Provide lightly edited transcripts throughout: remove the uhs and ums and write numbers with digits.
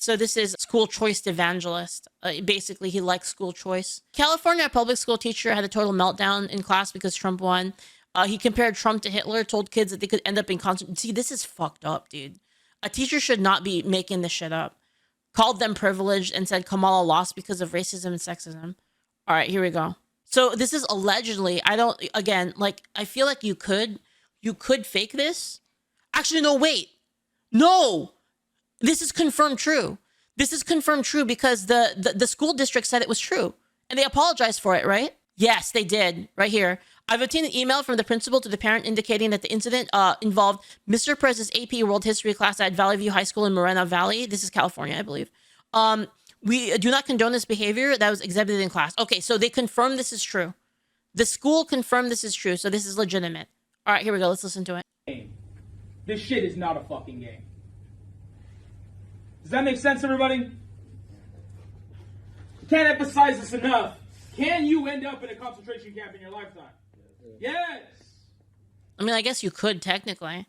So this is school choice evangelist. Basically, he likes school choice. California public school teacher had a total meltdown in class because Trump won. He compared Trump to Hitler, told kids that they could end up in concentration. See, this is fucked up, dude. A teacher should not be making this shit up. Called them privileged and said Kamala lost because of racism and sexism. All right, here we go. So this is allegedly, I feel like you could fake this. Actually, no, wait. No, this is confirmed true. This is confirmed true because the school district said it was true and they apologized for it, right? Yes, they did. Right here. I've obtained an email from the principal to the parent indicating that the incident involved Mr. Perez's AP World History class at Valley View High School in Moreno Valley. This is California, I believe. We do not condone this behavior that was exhibited in class. Okay, so they confirmed this is true. The school confirmed this is true, so this is legitimate. All right, here we go. Let's listen to it. This shit is not a fucking game. Does that make sense, everybody? Can't emphasize this enough. Can you end up in a concentration camp in your lifetime? Yes. I mean, I guess you could technically.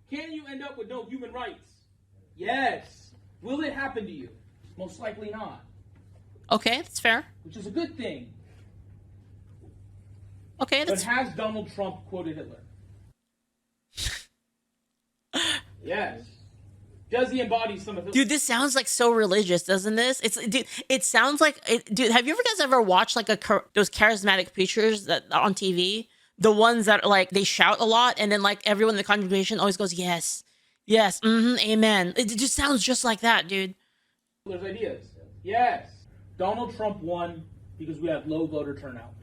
Can you end up with no human rights? Yes. Will it happen to you? Most likely not. Okay, that's fair. Which is a good thing. Okay, that's... But has Donald Trump quoted Hitler? Yes. Does he embody some of Hitler? Dude, this sounds like so religious, doesn't this? It sounds like... Dude, have you guys ever watched like those charismatic preachers that on TV? The ones that like, they shout a lot and then like everyone in the congregation always goes, yes, yes, amen. It just sounds just like that, dude. Hitler's ideas. Yes. Donald Trump won because we have low voter turnout.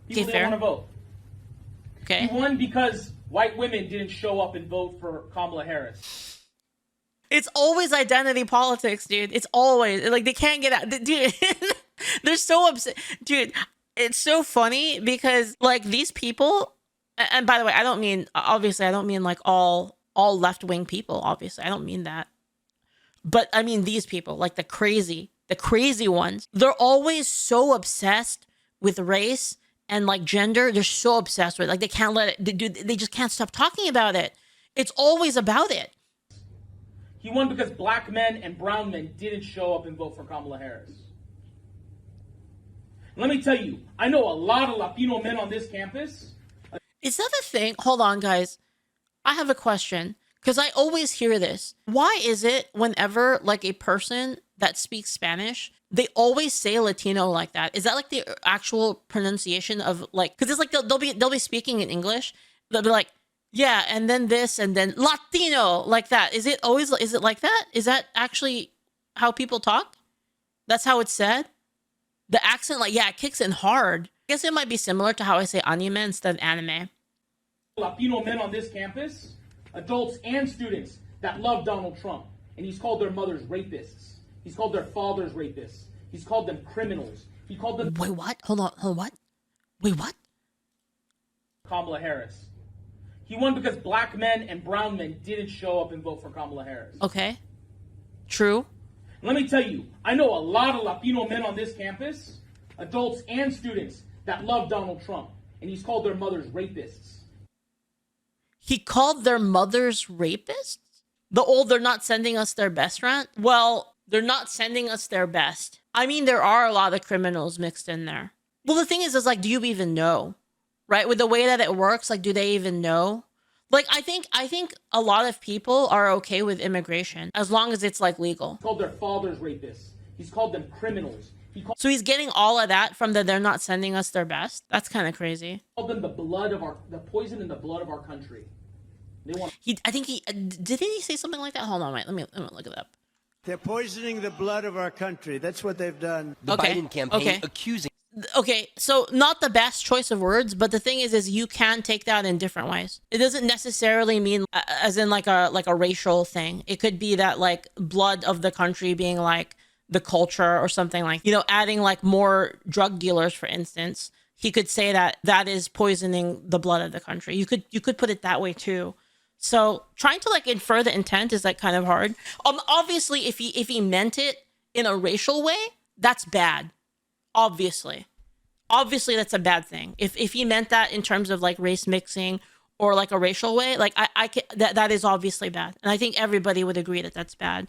People didn't want to vote. Okay. He won because white women didn't show up and vote for Kamala Harris. It's always identity politics, dude. It's always like they can't get out. Dude, they're so upset. Dude, it's so funny because like these people, and by the way, I don't mean like all left-wing people, obviously. I don't mean that. But I mean these people, like the crazy ones. They're always so obsessed with race and like gender. They're so obsessed with it. Like they can't let it, dude, they just can't stop talking about it. It's always about it. He won because black men and brown men didn't show up and vote for Kamala Harris. Let me tell you, I know a lot of Latino men on this campus. Is that a thing? Hold on, guys. I have a question because I always hear this. Why is it whenever like a person that speaks Spanish, they always say Latino like that? Is that like the actual pronunciation of like, because it's like they'll be speaking in English. They'll be like, yeah, and then this, and then Latino, like that. Is it like that? Is that actually how people talk? That's how it's said? The accent, like, yeah, it kicks in hard. I guess it might be similar to how I say anime instead of anime. Latino men on this campus, adults and students that love Donald Trump. And he's called their mothers rapists. He's called their fathers rapists. He's called them criminals. He called them... Wait, what? Hold on, what? Wait, what? Kamala Harris. He won because black men and brown men didn't show up and vote for Kamala Harris. Okay. True. Let me tell you, I know a lot of Latino men on this campus, adults and students, that love Donald Trump. And he's called their mothers rapists. He called their mothers rapists? They're not sending us their best rant? Well, they're not sending us their best. I mean, there are a lot of criminals mixed in there. Well, the thing is like, do you even know? Right? With the way that it works, like, do they even know? Like, I think a lot of people are okay with immigration as long as it's like legal. He called their fathers rapists. He's called them criminals. So he's getting all of that from they're not sending us their best? That's kind of crazy. He called them the poison in the blood of our country. Didn't he say something like that? Hold on, wait, let me look it up. They're poisoning the blood of our country. That's what they've done. The Biden campaign accusing. Okay, so not the best choice of words, but the thing is you can take that in different ways. It doesn't necessarily mean as in like a racial thing. It could be that like blood of the country being like the culture or something, like, you know, adding like more drug dealers, for instance. He could say that is poisoning the blood of the country. You could put it that way too. So trying to like infer the intent is like kind of hard. Obviously, if he meant it in a racial way, that's bad. Obviously that's a bad thing. If he meant that in terms of like race mixing or like a racial way, like that is obviously bad. And I think everybody would agree that that's bad.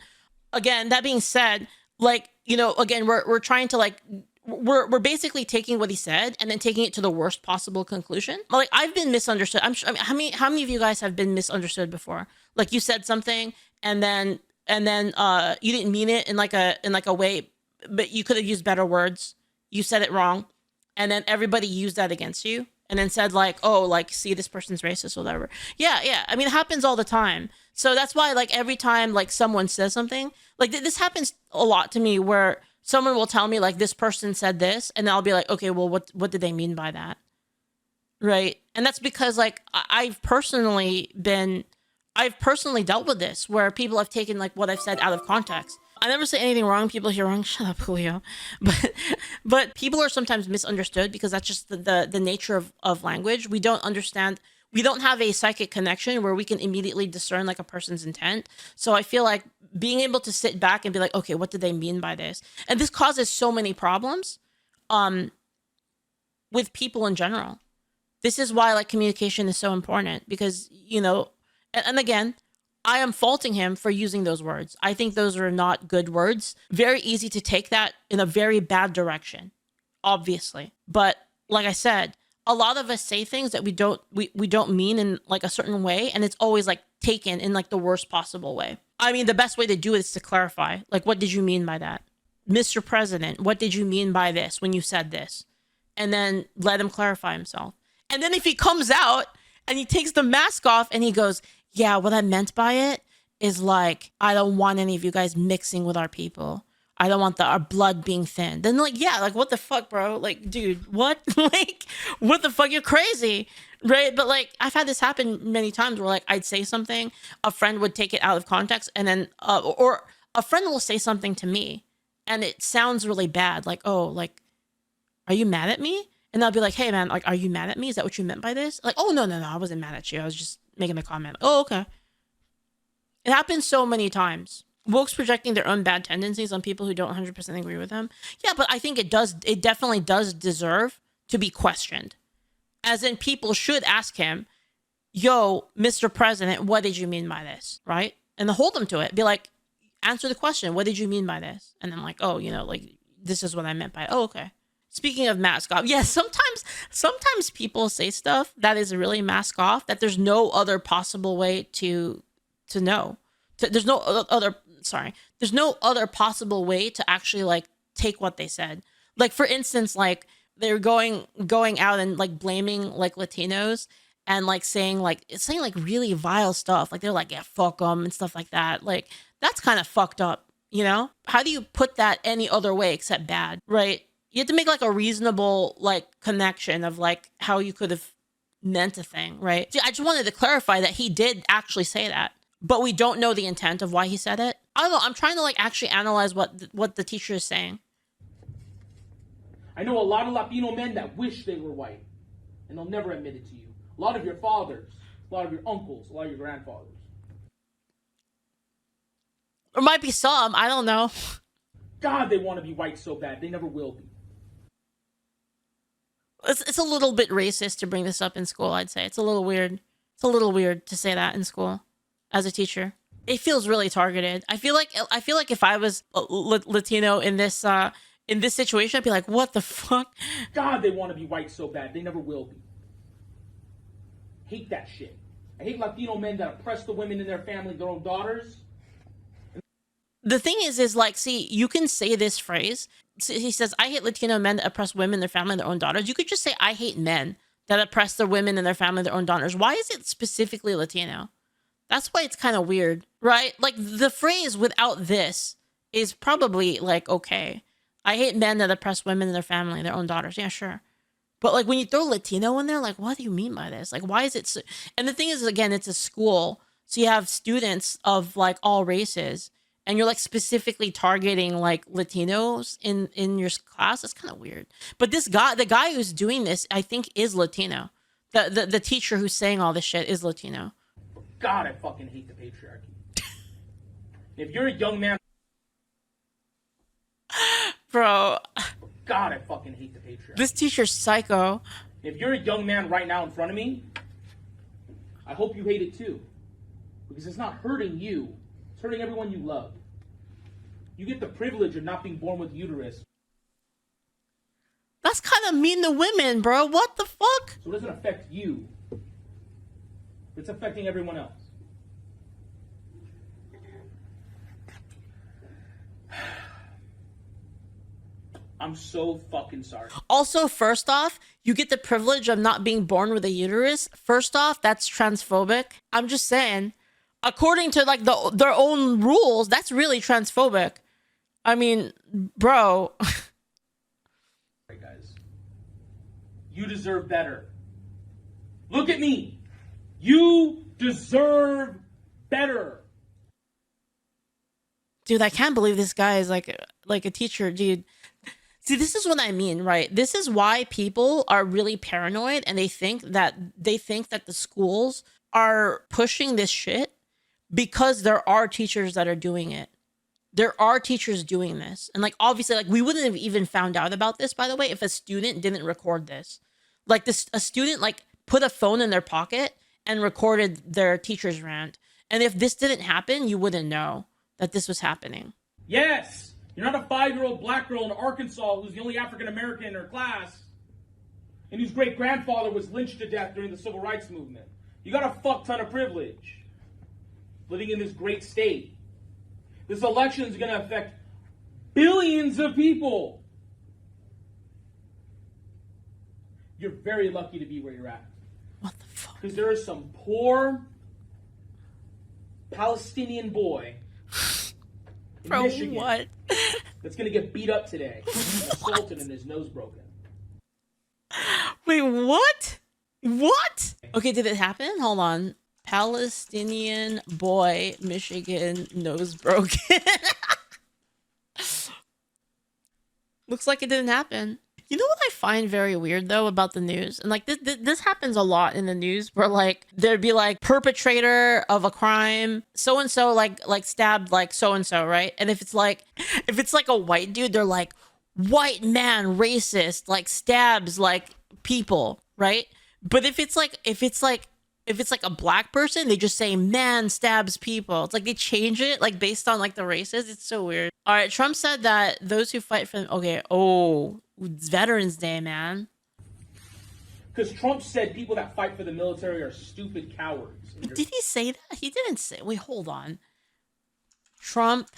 Again, that being said, like, you know, again, we're trying to like, we're basically taking what he said and then taking it to the worst possible conclusion. Like, I've been misunderstood. I'm sure, I mean, how many of you guys have been misunderstood before? Like, you said something and then you didn't mean it in like a way, but you could have used better words. You said it wrong, and then everybody used that against you and then said like, oh, like, see, this person's racist or whatever. Yeah. I mean, it happens all the time. So that's why, like, every time like someone says something, like this happens a lot to me, where someone will tell me like, this person said this, and I'll be like, okay, well, what did they mean by that? Right. And that's because like I've personally dealt with this, where people have taken like what I've said out of context. I never say anything wrong. People hear wrong. Shut up, Julio. But people are sometimes misunderstood because that's just the nature of language. We don't understand. We don't have a psychic connection where we can immediately discern like a person's intent. So I feel like being able to sit back and be like, okay, what did they mean by this? And this causes so many problems with people in general. This is why like communication is so important, because, you know, and again, I am faulting him for using those words. I think those are not good words. Very easy to take that in a very bad direction, obviously. But like I said, a lot of us say things that we don't mean in like a certain way, and it's always like taken in like the worst possible way. I mean, the best way to do it is to clarify. Like, what did you mean by that? Mr. President, what did you mean by this when you said this? And then let him clarify himself. And then if he comes out and he takes the mask off and he goes, yeah, what I meant by it is like, I don't want any of you guys mixing with our people. I don't want our blood being thin. Then like, yeah, like, what the fuck, bro? Like, dude, what? Like, what the fuck? You're crazy, right? But like, I've had this happen many times where like I'd say something, a friend would take it out of context, and then or a friend will say something to me and it sounds really bad. Like, oh, like, are you mad at me? And I'll be like, hey man, like, are you mad at me? Is that what you meant by this? Like, oh, no, I wasn't mad at you. I was just making a comment. Oh, okay. It happens so many times. Woke's projecting their own bad tendencies on people who don't 100% agree with them. Yeah, but I think it definitely does deserve to be questioned. As in, people should ask him, yo, Mr. President, what did you mean by this? Right? And then hold them to it. Be like, answer the question. What did you mean by this? And then like, oh, you know, like, this is what I meant by it. Oh, okay. Speaking of mask off, yeah, sometimes people say stuff that is really mask off, that there's no other possible way to know. There's no other possible way to actually like take what they said. Like, for instance, like they're going out and like blaming like Latinos and like saying like really vile stuff. Like they're like, yeah, fuck them and stuff like that. Like, that's kind of fucked up, you know? How do you put that any other way except bad, right? You have to make like a reasonable like connection of like how you could have meant a thing, right? I just wanted to clarify that he did actually say that, but we don't know the intent of why he said it. I don't know. I'm trying to like actually analyze what the teacher is saying. I know a lot of Latino men that wish they were white, and they'll never admit it to you. A lot of your fathers, a lot of your uncles, a lot of your grandfathers. There might be some. I don't know. God, they want to be white so bad. They never will be. It's a little bit racist to bring this up in school, I'd say. It's a little weird. It's a little weird to say that in school as a teacher. It feels really targeted. I feel like if I was Latino in this situation, I'd be like, what the fuck? God, they want to be white so bad. They never will be. Hate that shit. I hate Latino men that oppress the women in their family, their own daughters. The thing is like, see, you can say this phrase. He says, I hate Latino men that oppress women, their family, and their own daughters. You could just say, I hate men that oppress their women and their family, and their own daughters. Why is it specifically Latino? That's why it's kind of weird, right? Like, the phrase without this is probably like, okay, I hate men that oppress women and their family, and their own daughters. Yeah, sure. But like, when you throw Latino in there, like, what do you mean by this? Like, why is it so? And the thing is, again, it's a school. So you have students of like all races, and you're like specifically targeting like Latinos in your class. That's kind of weird. But the guy who's doing this, I think, is Latino. The teacher who's saying all this shit is Latino. God, I fucking hate the patriarchy. If you're a young man, bro. God, I fucking hate the patriarchy. This teacher's psycho. If you're a young man right now in front of me, I hope you hate it too. Because it's not hurting you. It's hurting everyone you love. You get the privilege of not being born with uterus. That's kind of mean to women, bro. What the fuck? So it doesn't affect you. It's affecting everyone else. I'm so fucking sorry. Also, first off, you get the privilege of not being born with a uterus. First off, that's transphobic. I'm just saying, according to like their own rules, that's really transphobic. I mean, bro. Right, guys. You deserve better. Look at me. You deserve better. Dude, I can't believe this guy is like a teacher, dude. See, this is what I mean, right? This is why people are really paranoid and they think that the schools are pushing this shit because there are teachers that are doing it. There are teachers doing this. And like obviously like we wouldn't have even found out about this, by the way, if a student didn't record this. Like a student like put a phone in their pocket and recorded their teacher's rant. And if this didn't happen, you wouldn't know that this was happening. Yes. You're not a 5-year-old black girl in Arkansas who's the only African American in her class and whose great-grandfather was lynched to death during the Civil Rights Movement. You got a fuck ton of privilege living in this great state. This election is going to affect billions of people. You're very lucky to be where you're at. What the fuck? Because there is some poor Palestinian boy in Bro, Michigan what? that's going to get beat up today, assaulted and his nose broken. Wait, what? What? Okay, did it happen? Hold on. Palestinian boy, Michigan, nose broken. Looks like it didn't happen. You know what I find very weird though about the news, and like this happens a lot in the news, where like there'd be like perpetrator of a crime, so and so like stabbed like so and so, right? And if it's like a white dude, they're like white man racist, like stabs like people, right? But if it's like a black person, they just say man stabs people. It's like they change it like based on like the races. It's so weird. All right, Trump said that those who fight for it's Veterans Day, man. Because Trump said people that fight for the military are stupid cowards. Did he say that? He didn't say. Wait, hold on. Trump.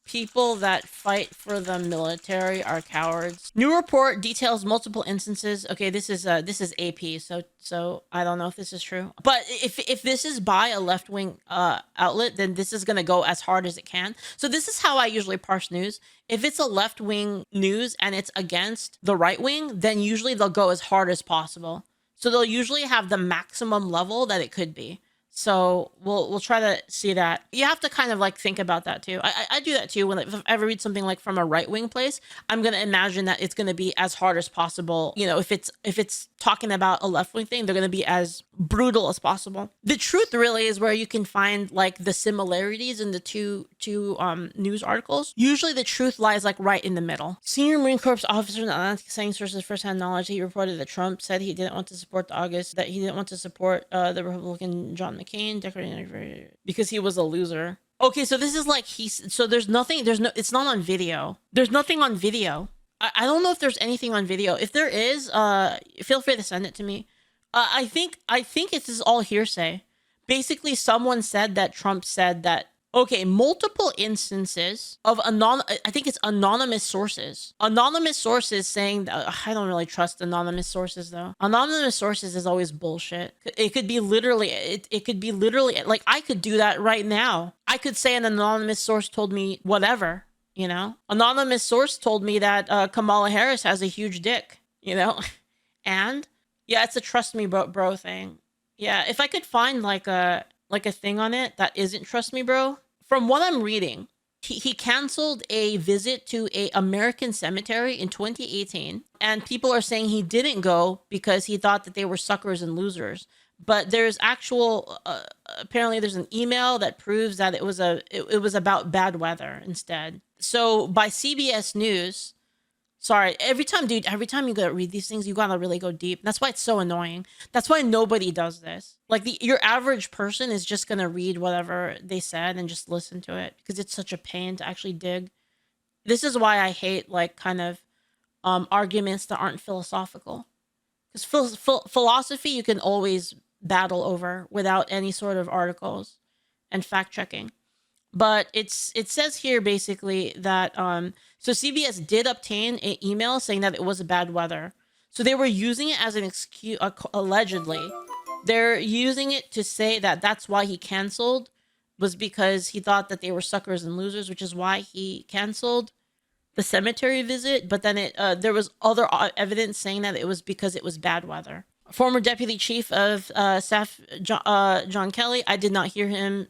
People that fight for the military are cowards. New report details multiple instances. Okay, this is AP, so I don't know if this is true. But if this is by a left-wing outlet, then this is gonna go as hard as it can. So this is how I usually parse news. If it's a left-wing news and it's against the right wing, then usually they'll go as hard as possible. So they'll usually have the maximum level that it could be. So we'll try to see that. You have to kind of like think about that too. I do that too when if I ever read something like from a right wing place, I'm gonna imagine that it's gonna be as hard as possible. You know, if it's talking about a left wing thing, they're gonna be as brutal as possible. The truth really is where you can find like the similarities in the two news articles. Usually the truth lies like right in the middle. Senior Marine Corps officer in Atlantic saying sources firsthand knowledge. He reported that Trump said he didn't want to support the Republican John McCain decorating because he was a loser. Okay, so this is like it's not on video. There's nothing on video. I don't know if there's anything on video. If there is, feel free to send it to me. I think this is all hearsay. Basically, someone said that Trump said that. Okay, multiple instances of I think it's anonymous sources. Anonymous sources saying that, I don't really trust anonymous sources though. Anonymous sources is always bullshit. It could be literally like I could do that right now. I could say an anonymous source told me whatever, you know? Anonymous source told me that Kamala Harris has a huge dick, you know? And yeah, it's a trust me bro thing. Yeah, if I could find like a thing on it that isn't trust me bro. From what I'm reading, he canceled a visit to a American cemetery in 2018, and people are saying he didn't go because he thought that they were suckers and losers. But there's apparently there's an email that proves that it was about bad weather instead. So by CBS News, Sorry. Every time, dude, every time you gotta read these things, you gotta really go deep. That's why it's so annoying. That's why nobody does this. Like your average person is just gonna read whatever they said and just listen to it because it's such a pain to actually dig. This is why I hate like kind of arguments that aren't philosophical. Because philosophy you can always battle over without any sort of articles and fact checking. But it says here basically that so CBS did obtain an email saying that it was bad weather. So they were using it as an excuse, allegedly. They're using it to say that that's why he canceled, was because he thought that they were suckers and losers, which is why he canceled the cemetery visit. But then there was other evidence saying that it was because it was bad weather. Former deputy chief of staff John Kelly, I did not hear him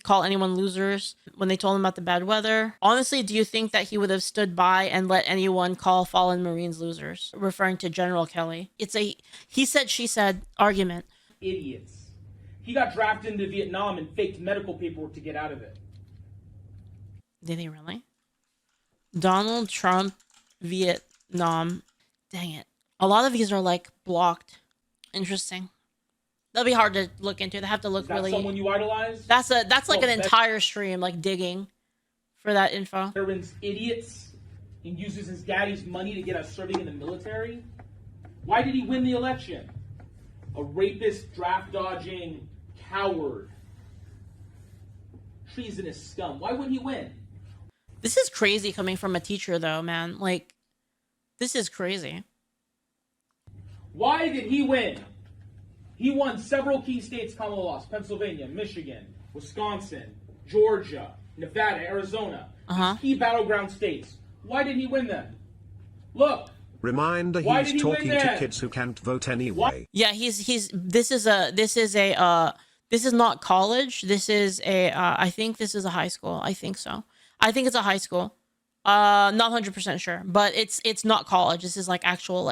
call anyone losers when they told him about the bad weather. Honestly, do you think that he would have stood by and let anyone call fallen Marines losers? Referring to General Kelly. It's a he said, she said argument. Idiots. He got drafted into Vietnam and faked medical paperwork to get out of it. Did he really? Donald Trump, Vietnam. Dang it. A lot of these are like blocked. Interesting. That'll be hard to look into. They have to look Is that really. Someone you idolize? That's like an entire stream, like digging for that info. Veterans idiots and uses his daddy's money to get us serving in the military. Why did he win the election? A rapist, draft dodging coward, treasonous scum. Why would he win? This is crazy coming from a teacher, though, man. Like, this is crazy. Why did he win? He won several key states Kamala lost. Pennsylvania, Michigan, Wisconsin, Georgia, Nevada, Arizona. These key battleground states. Why did he win them? Look. Reminder, he's talking to kids who can't vote anyway. Yeah, this is not college. This is I think this is a high school. I think so. I think it's a high school. Not 100% sure, but it's not college. This is like actual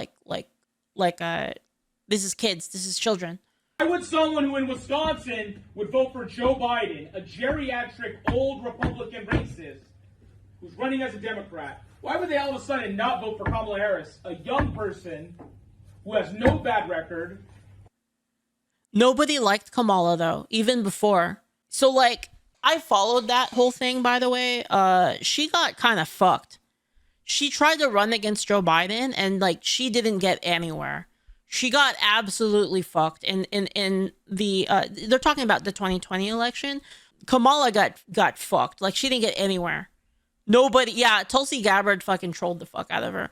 this is kids. This is children. Why would someone who in Wisconsin would vote for Joe Biden, a geriatric old Republican racist who's running as a Democrat, why would they all of a sudden not vote for Kamala Harris, a young person who has no bad record? Nobody liked Kamala though, even before. So like, I followed that whole thing, by the way. She got kind of fucked. She tried to run against Joe Biden and like she didn't get anywhere. She got absolutely fucked in the they're talking about the 2020 election. Kamala got fucked. Like she didn't get anywhere. Nobody, yeah, Tulsi Gabbard fucking trolled the fuck out of her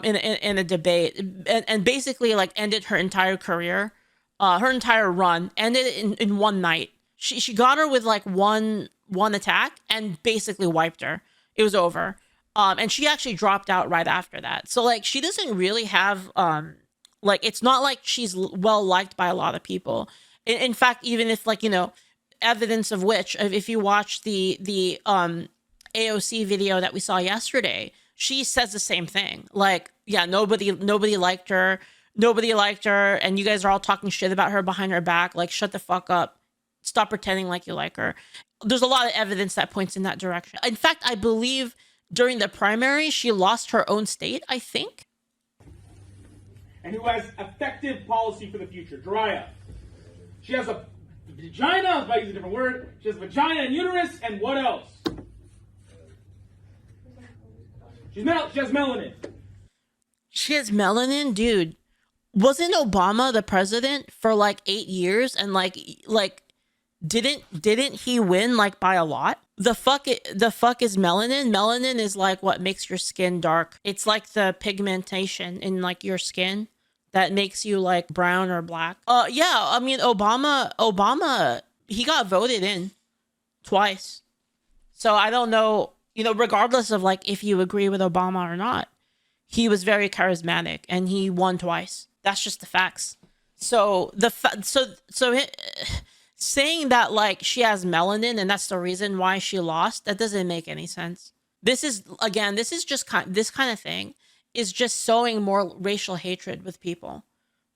in a debate and basically like ended her entire career, her entire run, ended in one night. She got her with like one attack and basically wiped her. It was over. And she actually dropped out right after that. So like she doesn't really have like it's not like she's well liked by a lot of people. In fact, even if like, you know, evidence of which if you watch the AOC video that we saw yesterday, she says the same thing. Like, yeah, nobody liked her. Nobody liked her. And you guys are all talking shit about her behind her back. Like, shut the fuck up. Stop pretending like you like her. There's a lot of evidence that points in that direction. In fact, I believe during the primary, she lost her own state, I think. And who has effective policy for the future. Dry up. She has a vagina, if I use a different word. She has a vagina and uterus, and what else? She has melanin. She has melanin? Dude, wasn't Obama the president for like 8 years and like didn't he win like by a lot? The fuck is melanin? Melanin is like what makes your skin dark. It's like the pigmentation in like your skin that makes you like brown or black. Yeah, I mean Obama he got voted in twice. So I don't know, you know, regardless of like if you agree with Obama or not, he was very charismatic and he won twice. That's just the facts. So saying that like she has melanin and that's the reason why she lost, that doesn't make any sense. This is just this kind of thing is just sowing more racial hatred with people.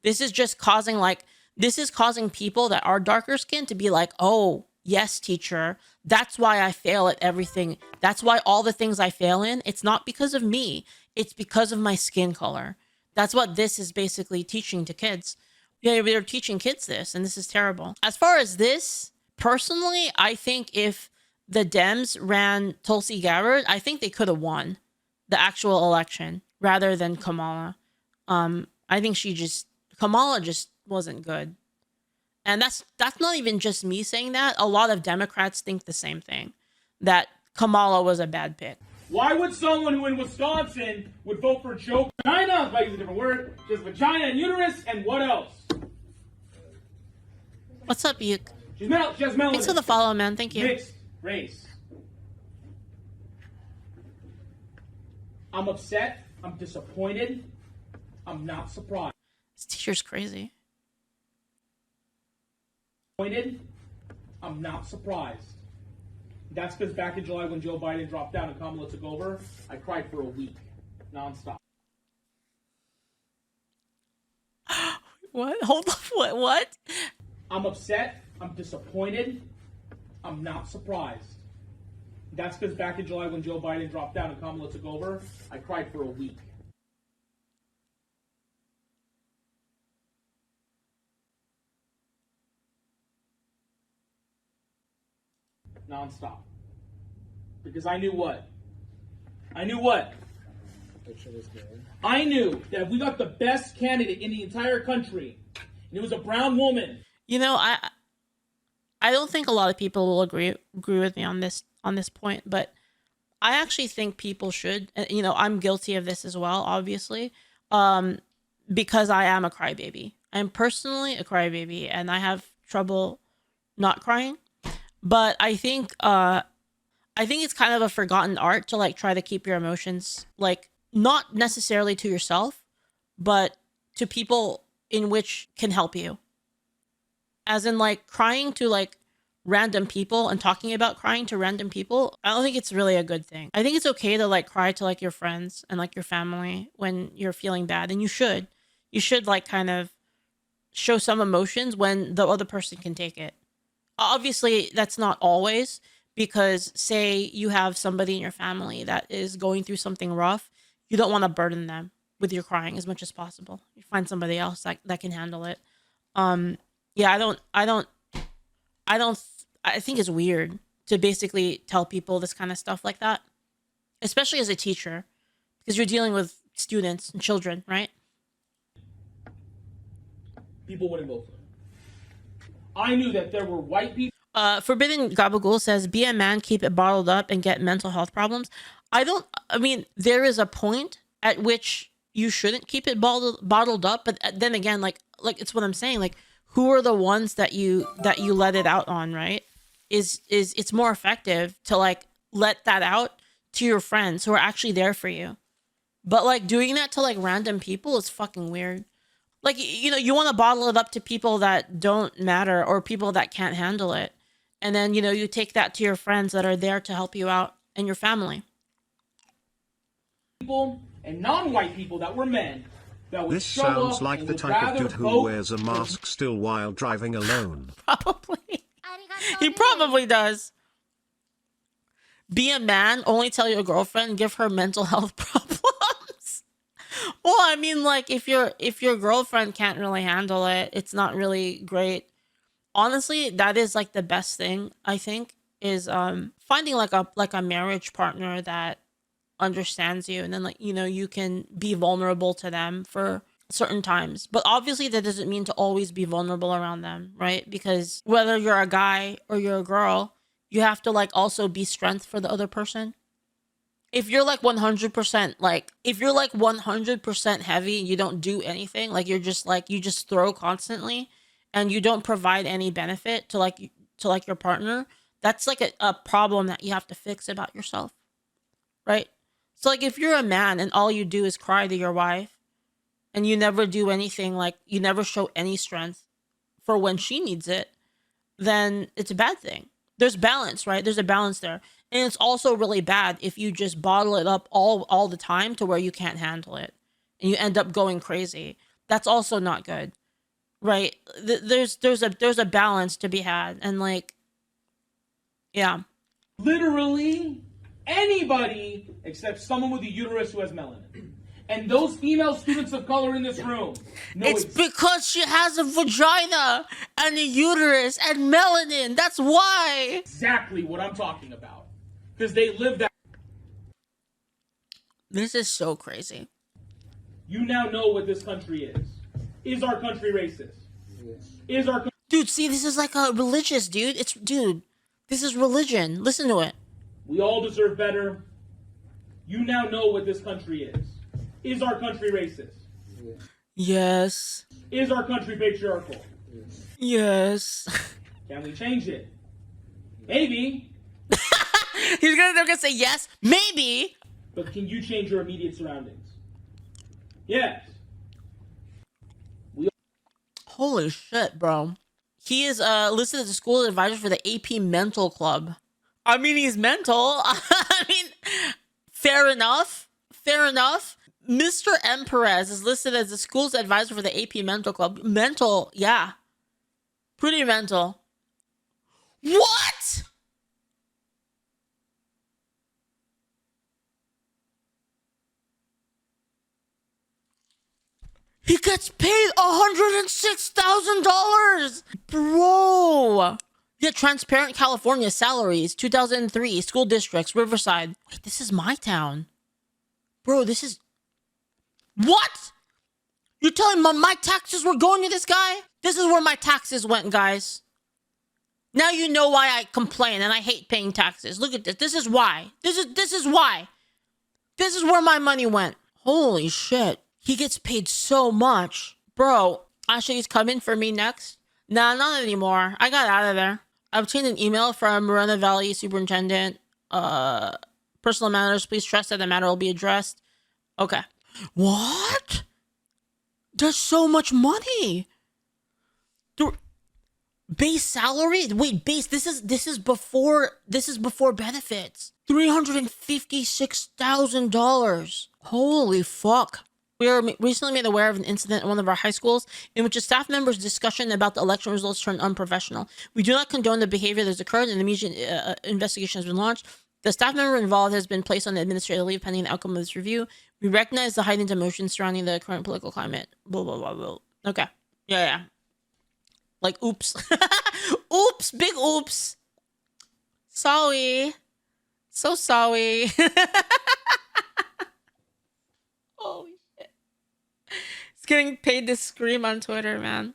This is causing people that are darker skinned to be like, oh, yes, teacher, that's why I fail at everything. That's why all the things I fail in, it's not because of me. it's because of my skin color. That's what this is basically teaching to kids. Yeah, they're teaching kids this, and this is terrible. As far as this, personally, I think if the Dems ran Tulsi Gabbard, I think they could have won the actual election rather than Kamala. I think Kamala just wasn't good. And that's not even just me saying that. A lot of Democrats think the same thing, that Kamala was a bad pick. Why would someone who in Wisconsin would vote for Joe Vagina, if I use a different word, just vagina and uterus, and what else? What's up, you? She has melanin. Thanks for the follow, man. Thank you. Mixed race. I'm upset. I'm disappointed. I'm not surprised. This teacher's crazy. I'm not surprised. That's because back in July when Joe Biden dropped out and Kamala took over, I cried for a week, nonstop. What? Hold on. What? I'm upset. I'm disappointed. I'm not surprised. That's because back in July when Joe Biden dropped out and Kamala took over, I cried for a week. Nonstop. Because I knew what? I knew that if we got the best candidate in the entire country, and it was a brown woman. You know, I don't think a lot of people will agree with me on this point, but I actually think people should. You know, I'm guilty of this as well, obviously, because I am a crybaby. I'm personally a crybaby, and I have trouble not crying. But I think it's kind of a forgotten art to like try to keep your emotions like not necessarily to yourself, but to people in which can help you. As in like crying to like random people and talking about crying to random people, I don't think it's really a good thing. I think it's okay to like cry to like your friends and like your family when you're feeling bad, and you should like kind of show some emotions when the other person can take it. Obviously, that's not always, because say you have somebody in your family that is going through something rough, you don't want to burden them with your crying as much as possible. You find somebody else that can handle it. Yeah, I think it's weird to basically tell people this kind of stuff like that, especially as a teacher, because you're dealing with students and children, right? People wouldn't vote for them. I knew that there were white people. Forbidden Gabagool says, be a man, keep it bottled up, and get mental health problems. I mean, there is a point at which you shouldn't keep it bottled up, but then again, like it's what I'm saying, like, who are the ones that you let it out on, right? It's more effective to like let that out to your friends who are actually there for you. But like doing that to like random people is fucking weird. Like, you know, you want to bottle it up to people that don't matter or people that can't handle it. And then, you know, you take that to your friends that are there to help you out and your family. People and non-white people that were men. That would this show sounds up like and the would type of rather dude who vote wears a mask still while driving alone. Probably. He probably does. Be a man, only tell your girlfriend, give her mental health problems. Well, I mean, like if your girlfriend can't really handle it, it's not really great. Honestly, that is like the best thing, I think, is finding like a marriage partner that understands you, and then like, you know, you can be vulnerable to them for certain times. But obviously that doesn't mean to always be vulnerable around them, right? Because whether you're a guy or you're a girl, you have to like also be strength for the other person. If you're like 100%, like if you're like 100% heavy and you don't do anything, like you're just like, you just throw constantly and you don't provide any benefit to like your partner, that's like a problem that you have to fix about yourself, right? So like if you're a man and all you do is cry to your wife and you never do anything, like you never show any strength for when she needs it, then it's a bad thing. There's balance, right? There's a balance there. And it's also really bad if you just bottle it up all the time to where you can't handle it and you end up going crazy. That's also not good, right? There's a balance to be had, and like, yeah. literally anybody except someone with a uterus who has melanin. And those female students of color in this room know it's because she has a vagina and a uterus and melanin. That's why. Exactly what I'm talking about. Because they live that. This is so crazy. You now know what this country is. Is our country racist? Is our Dude, see, this is like a religious, dude. This is religion. Listen to it. We all deserve better. You now know what this country is. Is our country racist? Yes. Is our country patriarchal? Yes. Can we change it? Maybe. They're gonna say yes, maybe. But can you change your immediate surroundings? Yes. Holy shit, bro. He is listed as a school advisor for the AP Mental Club. I mean, he's mental. I mean, fair enough. Fair enough. Mr. M. Perez is listed as the school's advisor for the AP Mental Club. Mental, yeah. Pretty mental. What? He gets paid $106,000, bro. Yeah, Transparent California salaries, 2003, school districts, Riverside. Wait, this is my town, bro. This is what? You're telling me my taxes were going to this guy? This is where my taxes went, guys. Now you know why I complain and I hate paying taxes. Look at this. This is why. This is why. This is where my money went. Holy shit. He gets paid so much. Bro, actually, he's coming for me next. Nah, not anymore. I got out of there. I obtained an email from Moreno Valley Superintendent. Personal matters, please trust that the matter will be addressed. Okay. What? There's so much money. Base salary? Wait, base. This is before benefits. $356,000. Holy fuck. We were recently made aware of an incident at one of our high schools in which a staff member's discussion about the election results turned unprofessional. We do not condone the behavior that has occurred, and an immediate investigation has been launched. The staff member involved has been placed on administrative leave pending the outcome of this review. We recognize the heightened emotions surrounding the current political climate. Blah, blah, blah, blah. Okay. Yeah. Like, oops. Oops. Big oops. Sorry. So sorry. Holy shit. He's getting paid to scream on Twitter, man.